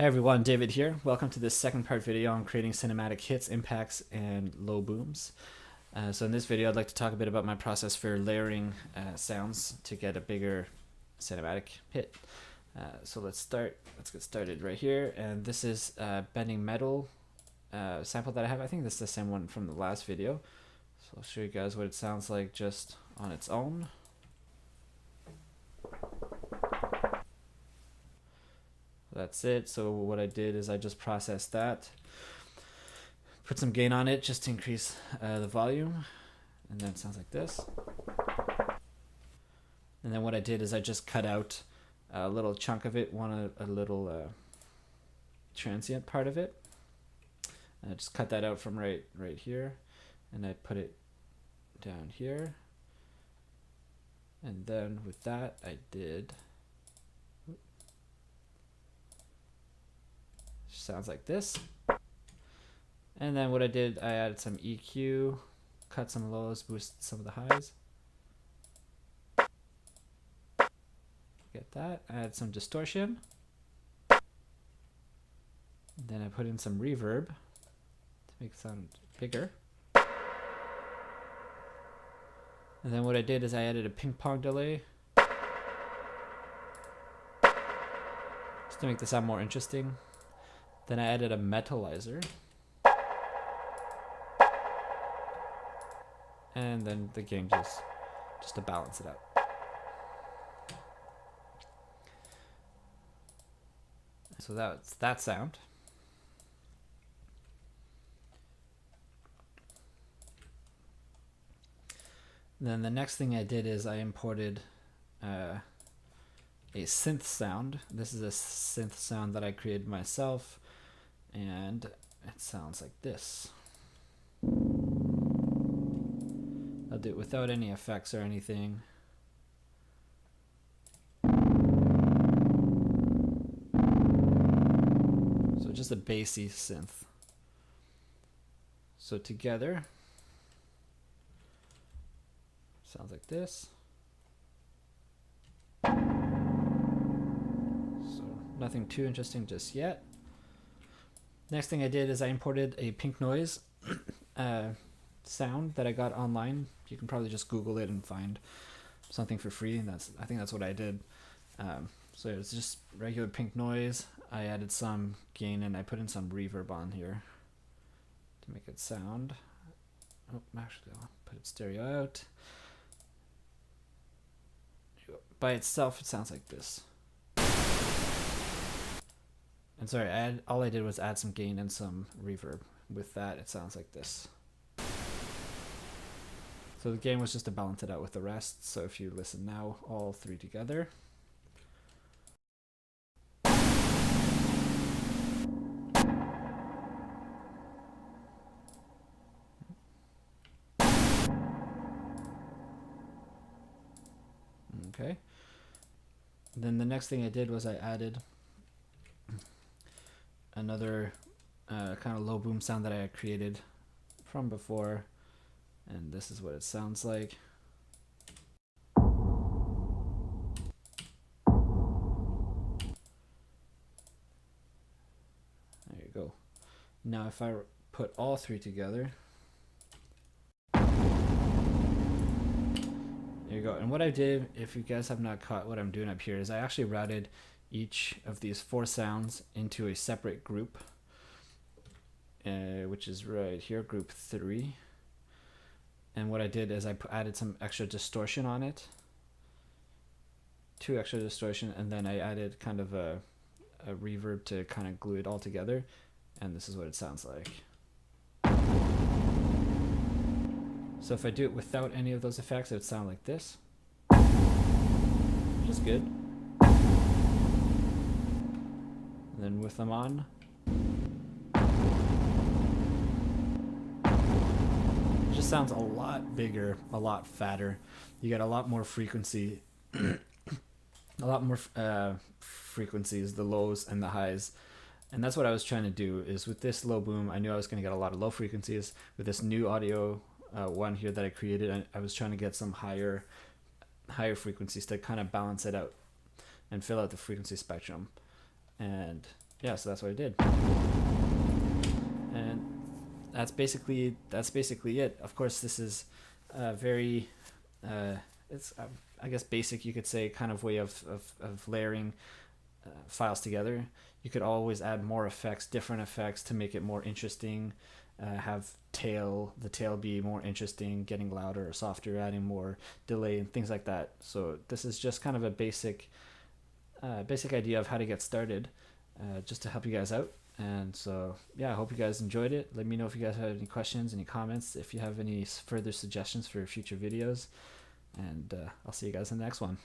Hey everyone, David here. Welcome to this second part video on creating cinematic hits, impacts, and low booms. So in this video, I'd like to talk a bit about my process for layering sounds to get a bigger cinematic hit. So let's get started right here. And this is Bending Metal sample that I have. I think this is the same one from the last video. So I'll show you guys what it sounds like just on its own. That's it. So what I did is I just processed that, put some gain on it just to increase the volume, and then it sounds like this. And then what I did is I just cut out a little chunk of it, a little transient part of it. And I just cut that out from right here, and I put it down here. And then with that I did, sounds like this. And then what I did, I added some EQ, cut some lows, boosted some of the highs. Get that. I added some distortion. And then I put in some reverb to make it sound bigger. And then what I did is I added a ping pong delay just to make the sound more interesting. Then I added a metalizer. And then the gain just to balance it out. So that's that sound. Then the next thing I did is I imported a synth sound. This is a synth sound that I created myself, and it sounds like this. I'll do it without any effects or anything. So just a bassy synth. So together, sounds like this. So nothing too interesting just yet. Next thing I did is I imported a pink noise sound that I got online. You can probably just Google it and find something for free. I think that's what I did. So it's just regular pink noise. I added some gain and I put in some reverb on here to make it sound. Oh, actually, I'll put it stereo out. By itself, it sounds like this. And sorry, all I did was add some gain and some reverb. With that, it sounds like this. So the gain was just to balance it out with the rest. So if you listen now, all three together. Okay. Then the next thing I did was I added another kind of low boom sound that I had created from before, and this is what it sounds like. There you go. Now if I put all three together, there you go. And what I did, if you guys have not caught what I'm doing up here, is I actually routed each of these four sounds into a separate group, which is right here, group 3. And what I did is I added some extra distortion on it, 2 extra distortion, and then I added kind of a reverb to kind of glue it all together. And this is what it sounds like. So if I do it without any of those effects, it would sound like this, which is good. And then with them on, it just sounds a lot bigger, a lot fatter. You get a lot more frequency, a lot more frequencies, the lows and the highs. And that's what I was trying to do, is with this low boom, I knew I was going to get a lot of low frequencies. With this new audio one here that I created, I was trying to get some higher frequencies to kind of balance it out and fill out the frequency spectrum. And yeah, so that's what I did. And that's basically it. Of course, this is very it's I guess basic, you could say, kind of way of layering files together. You could always add more effects, different effects, to make it more interesting. Have the tail be more interesting, getting louder or softer, adding more delay and things like that. So this is just kind of a basic idea of how to get started, just to help you guys out. And so yeah, I hope you guys enjoyed it. Let me know if you guys have any questions, any comments, if you have any further suggestions for future videos, and I'll see you guys in the next one.